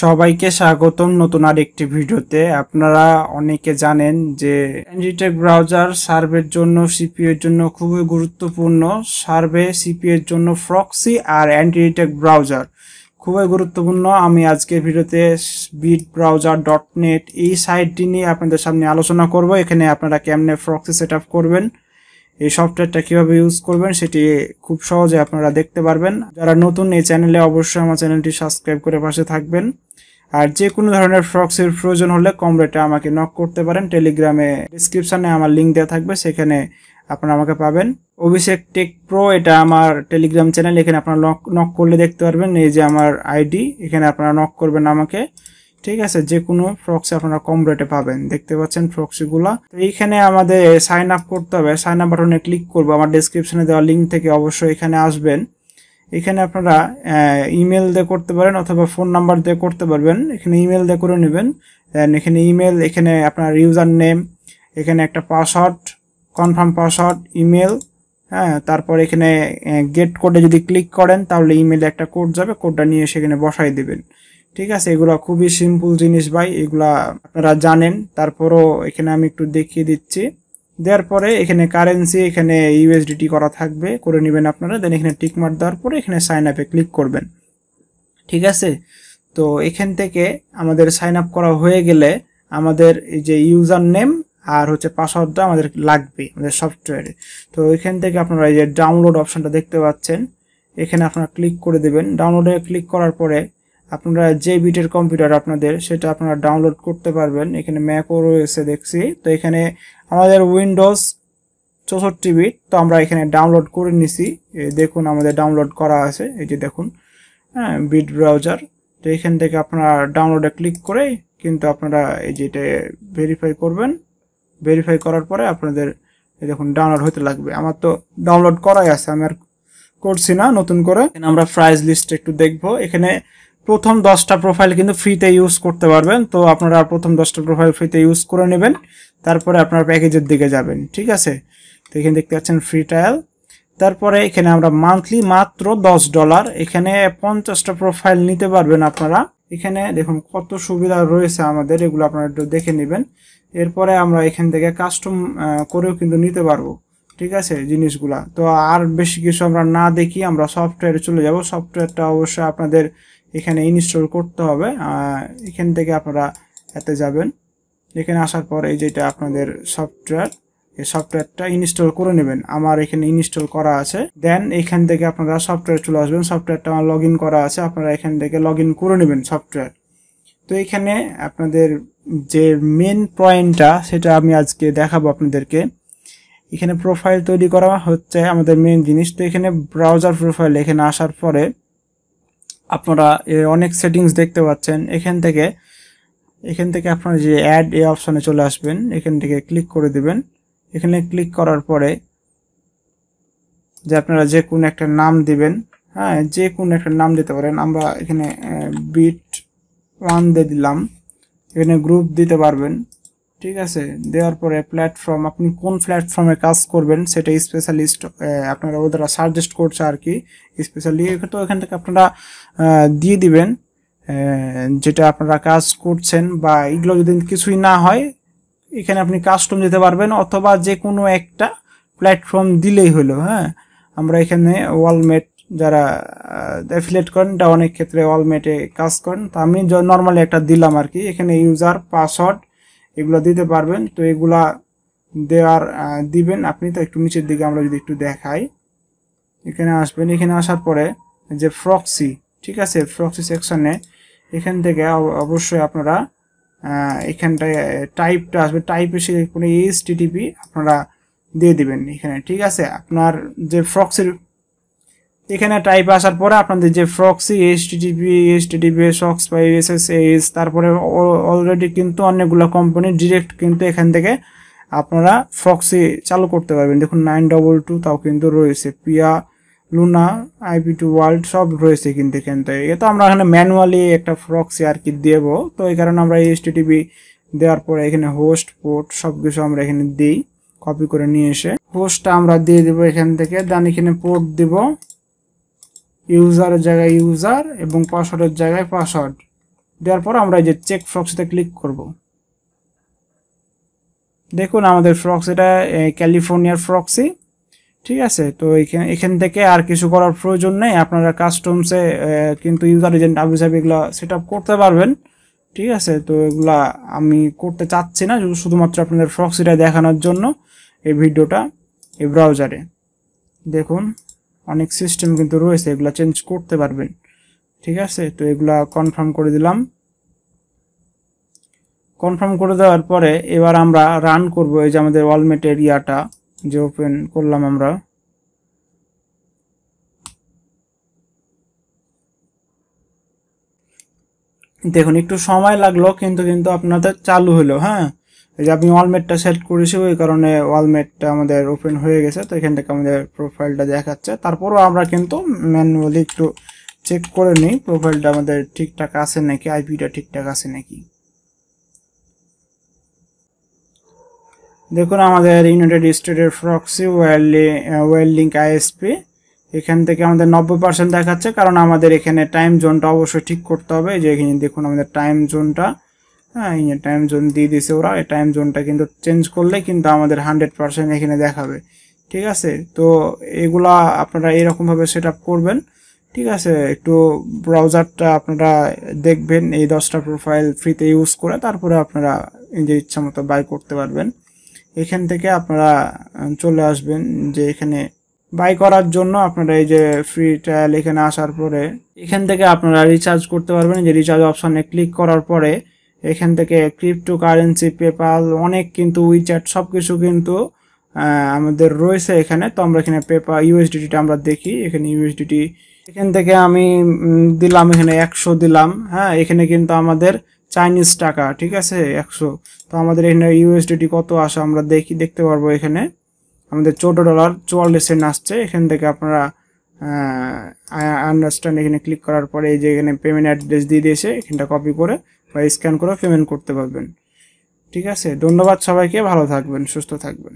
সবাইকে স্বাগতম নতুন আরেকটি ভিডিওতে। আপনারা অনেকে জানেন যে অ্যান্ড্রয়েড ব্রাউজার সার্ভের জন্য সিপিইউ এর জন্য খুবই গুরুত্বপূর্ণ। সার্ভে সিপিইউ এর জন্য প্রক্সি আর অ্যান্ড্রয়েড ব্রাউজার খুবই গুরুত্বপূর্ণ। আমি আজকের ভিডিওতে bitbrowser.net এই সাইটটি নিয়ে আপনাদের সামনে আলোচনা করব। এখানে আপনারা কেমনে প্রক্সি সেটআপ করবেন, এই সফটওয়্যারটা কিভাবে ইউজ করবেন সেটি খুব সহজে আপনারা দেখতে পারবেন। যারা নতুন এই চ্যানেলে অবশ্যই আমার চ্যানেলটি সাবস্ক্রাইব করে পাশে থাকবেন। আর যে কোনো ধরনের প্রক্সির প্রয়োজন হলে কম রেটে আমাকে নক করতে পারেন। টেলিগ্রামে ডেসক্রিপশনে আমার লিঙ্ক দেওয়া থাকবে, সেখানে আপনারা আমাকে পাবেন। অভিষেক টেক প্রো এটা আমার টেলিগ্রাম চ্যানেল, এখানে আপনারা নক করলে দেখতে পারবেন। এই যে আমার আইডি, এখানে আপনারা নক করবেন আমাকে, ঠিক আছে। যে কোনো প্রক্সি আপনারা কম রেটে পাবেন, দেখতে পাচ্ছেন প্রক্সিগুলো। তো এইখানে আমাদের সাইন আপ করতে হবে। সাইন আপ বাটনে ক্লিক করবো, আমার ডেসক্রিপশনে দেওয়া লিঙ্ক থেকে অবশ্যই এখানে আসবেন। এখানে আপনারা ইমেল দিয়ে করতে পারেন অথবা ফোন নাম্বার দিয়ে করতে পারবেন। এখানে ইমেল দিয়ে করে নেবেন। দেন এখানে ইমেল, এখানে আপনার ইউজার নেম, এখানে একটা পাসওয়ার্ড, কনফার্ম পাসওয়ার্ড, ইমেল, হ্যাঁ। তারপর এখানে গেট কোডে যদি ক্লিক করেন তাহলে ইমেলে একটা কোড যাবে, কোডটা নিয়ে সেখানে বসাই দেবেন, ঠিক আছে। এগুলো খুবই সিম্পল জিনিস ভাই, এগুলা আপনারা জানেন। তারপরও এখানে আমি একটু দেখিয়ে দিচ্ছি। দেওয়ার পরে এখানে কারেন্সি, এখানে ইউএসডিটি করা থাকবে, করে নেবেন আপনারা। দেন এখানে টিক মার্ক দেওয়ার পরে এখানে সাইন আপে ক্লিক করবেন, ঠিক আছে। তো এখান থেকে আমাদের সাইন আপ করা হয়ে গেলে আমাদের এই যে ইউজার নেম আর হচ্ছে পাসওয়ার্ডটা আমাদের লাগবে আমাদের সফটওয়্যারে। তো এখান থেকে আপনারা এই যে ডাউনলোড অপশনটা দেখতে পাচ্ছেন, এখানে আপনারা ক্লিক করে দেবেন। ডাউনলোডে ক্লিক করার পরে আপনারা যে বিটের কম্পিউটার আপনাদের সেটা আপনারা ডাউনলোড করতে পারবেন। এখানে ম্যাকও রয়েছে দেখছি। তো এখানে আমাদের উইন্ডোজ 64 বিট, তো আমরা এখানে ডাউনলোড করে নিছি। দেখুন আমাদের ডাউনলোড করা আছে, এই যে দেখুন, হ্যাঁ, বিট ব্রাউজার। তো এখান থেকে আপনারা ডাউনলোডে ক্লিক করে কিন্তু আপনারা এই যে এটা ভেরিফাই করবেন। ভেরিফাই করার পরে আপনাদের এই দেখুন ডাউনলোড হতে লাগবে। আমার তো ডাউনলোড করাই আছে, আমি আর করছি না নতুন করে। আমরা প্রাইস লিস্ট একটু দেখবো। এখানে প্রথম 10টা প্রোফাইল কিন্তু ফ্রিতে ইউজ করতে পারবেন। তো আপনারা প্রথম 10টা প্রোফাইল ফ্রিতে ইউজ করে নেবেন, তারপরে আপনার প্যাকেজের দিকে যাবেন, ঠিক আছে। তো এখানে দেখতে পাচ্ছেন ফ্রি ট্রায়াল। তারপরে এখানে আমরা মান্থলি মাত্র $10, এখানে 50টা প্রোফাইল নিতে পারবেন আপনারা। এখানে দেখুন কত সুবিধা রয়েছে আমাদের, এগুলো আপনারা একটু দেখে নেবেন। এরপরে আমরা এখান থেকে কাস্টম করেও কিন্তু নিতে পারবো, ঠিক আছে, জিনিসগুলা। তো আর বেশি কিছু আমরা না দেখি, আমরা সফটওয়্যারে চলে যাব। সফটওয়্যারটা অবশ্যই আপনাদের এখানে ইনস্টল করতে হবে। এখান থেকে আপনারা এতে যাবেন। এখানে আসার পর এই যেটা আপনাদের সফটওয়্যার, এই সফটওয়্যারটা ইনস্টল করে নেবেন। আমার এখানে ইনস্টল করা আছে। দেন এখান থেকে আপনারা সফটওয়্যার চলে আসবেন। সফটওয়্যারটা আমার লগ ইন করা আছে, আপনারা এখান থেকে লগ ইন করে নেবেন সফটওয়্যার। তো এখানে আপনাদের যে মেন পয়েন্টটা সেটা আমি আজকে দেখাবো আপনাদেরকে। এখানে প্রোফাইল তৈরি করা হচ্ছে আমাদের মেন জিনিস। তো এখানে ব্রাউজার প্রোফাইল, এখানে আসার পরে আপনারা অনেক সেটিংস দেখতে পাচ্ছেন। এখান থেকে আপনারা যে অ্যাড এই অপশনে চলে আসবেন, এখান থেকে ক্লিক করে দিবেন। এখানে ক্লিক করার পরে যে আপনারা যে কোনো একটা নাম দিবেন, হ্যাঁ, যে কোনো একটা নাম দিতে পারেন। আমরা এখানে bit1 দিয়ে দিলাম। এখানে গ্রুপ দিতে পারবেন, ঠিক আছে। দেওয়ার পরে প্ল্যাটফর্ম, আপনি কোন প্ল্যাটফর্মে কাজ করবেন সেটা স্পেশালিস্ট আপনারা ওরা সাজেস্ট করছে আর কি, স্পেশালি। তো এখান থেকে আপনারা দিয়ে দিবেন যেটা আপনারা কাজ করছেন। বা এগুলো যদি কিছুই না হয় এখানে আপনি কাস্টম দিতে পারবেন, অথবা যে কোনো একটা প্ল্যাটফর্ম দিলেই হলো, হ্যাঁ। আমরা এখানে ওয়ালমেট যারা অ্যাফিলিয়েট করেন, এটা অনেক ক্ষেত্রে ওয়ালমেটে কাজ করেন। তো আমি নর্মালি একটা দিলাম আর কি। এখানে ইউজার পাসওয়ার্ড এগুলো দিতে পারবেন। তো এগুলা দেওয়ার দিবেন আপনি। তো একটু নিচের দিকে আমরা যদি একটু দেখাই, এখানে আসবেন। এখানে আসার পরে যে প্রক্সি, ঠিক আছে, প্রক্সি সেকশনে এখান থেকে অবশ্যই আপনারা এখানটায় টাইপটা আসবে। টাইপ এসে কোনো HTTP আপনারা দিয়ে দিবেন এখানে, ঠিক আছে। আপনার যে প্রক্সির এখানে টাইপ আসার পরে আপনাদের যে প্রক্সি HTTP সক্স বা SSH, তারপরে অলরেডি কিন্তু অনেকগুলো কোম্পানি ডিরেক্ট কিন্তু এখান থেকে আপনারা প্রক্সি চালু করতে পারবেন। দেখুন 922 তাও কিন্তু রয়েছে, পিয়া, লুনা, IP2 ওয়ার্ল্ড সব রয়েছে কিন্তু এখান থেকে। তো আমরা এখানে ম্যানুয়ালি একটা প্রক্সি আর কি দেব। তো এই কারণে আমরা HTTP দেওয়ার পরে এখানে হোস্ট, পোর্ট সব কিছু আমরা এখানে দিই, কপি করে নিয়ে এসে হোস্টটা আমরা দিয়ে দেবো এখান থেকে। দেন এখানে পোর্ট দিব, ইউজারের জায়গায় ইউজার এবং পাসওয়ার্ডের জায়গায় পাসওয়ার্ড দেওয়ার পর আমরা এই যে চেক প্রক্সিতে ক্লিক করব। দেখুন আমাদের প্রক্সিটা ক্যালিফোর্নিয়ার প্রক্সি, ঠিক আছে। তো এখান থেকে আর কিছু করার প্রয়োজন নেই, আপনারা কাস্টমসে কিন্তু ইউজার এজেন্ট আবিজাবি এগুলো সেট আপ করতে পারবেন, ঠিক আছে। তো এগুলা আমি করতে চাচ্ছি না, শুধুমাত্র আপনাদের প্রক্সিটা দেখানোর জন্য এই ভিডিওটা। এই ব্রাউজারে দেখুন অনেক সিস্টেম কিন্তু রয়েছে, এগুলা চেঞ্জ করতে পারবেন, ঠিক আছে। তো এগুলা কনফার্ম করে দিলাম। কনফার্ম করে দেওয়ার পরে এবার আমরা রান করব। এই যে আমাদের ওয়ালমেটের ইয়াটা যে ওপেন করলাম আমরা, দেখুন একটু সময় লাগলো কিন্তু আপনাদের চালু হলো। হ্যাঁ, এই যে আমি ওয়ালমেটটা সেট করেছি, ওই কারণে ওয়ালমেটটা আমাদের ওপেন হয়ে গেছে। তো এখান থেকে আমাদের প্রোফাইলটা দেখাচ্ছে। তারপরও আমরা কিন্তু ম্যানুয়ালি একটু চেক করে নিই প্রোফাইলটা আমাদের ঠিকঠাক আছে নাকি, আইপিটা ঠিকঠাক আছে নাকি। দেখুন আমাদের ইউনাইটেড স্টেটের প্রক্সি ওয়েললিংক আইএসপি, এখান থেকে আমাদের 90% দেখাচ্ছে, কারণ আমাদের এখানে টাইম জোনটা অবশ্যই ঠিক করতে হবে। যে এখানে দেখুন আমাদের টাইম জোনটা, হ্যাঁ এই টাইম জোন দিয়ে দিছে ওরা। এই টাইম জোনটা কিন্তু চেঞ্জ করলে কিন্তু আমাদের 100% এখানে দেখাবে, ঠিক আছে। তো এগুলা আপনারা এরকমভাবে সেট আপ করবেন, ঠিক আছে। একটু ব্রাউজারটা আপনারা দেখবেন, এই 10টা প্রোফাইল ফ্রিতে ইউজ করে তারপরে আপনারা যে ইচ্ছা মতো বাই করতে পারবেন। এখান থেকে আপনারা চলে আসবেন যে এখানে বাই করার জন্য আপনারা এই যে ফ্রি ট্রায়াল এখানে আসার পরে এখান থেকে আপনারা রিচার্জ করতে পারবেন। যে রিচার্জ অপশনে ক্লিক করার পরে এখান থেকে ক্রিপ্টো কারেন্সি, পেপাল, অনেক কিন্তু উইচ্যাট সবকিছু কিন্তু আমাদের রয়েছে এখানে। তো আমরা এখানে ইউএসডিটিটা আমরা দেখি, এখানে ইউএসডিটি এখান থেকে আমি দিলাম, এখানে 100 দিলাম। হ্যাঁ, এখানে কিন্তু আমাদের চাইনিজ টাকা, ঠিক আছে 100। তো আমাদের এখানে ইউএসডিটি কত আসে আমরা দেখতে পারবো। এখানে আমাদের $14.44 আসছে। এখান থেকে আপনারা আন্ডারস্ট্যান্ড এখানে ক্লিক করার পরে এই যে এখানে পেমেন্ট অ্যাড্রেস দিয়ে দিয়েছে, এখানটা কপি করে বা স্ক্যান করে পেমেন্ট করতে পারবেন, ঠিক আছে। ধন্যবাদ সবাইকে, ভালো থাকবেন, সুস্থ থাকবেন।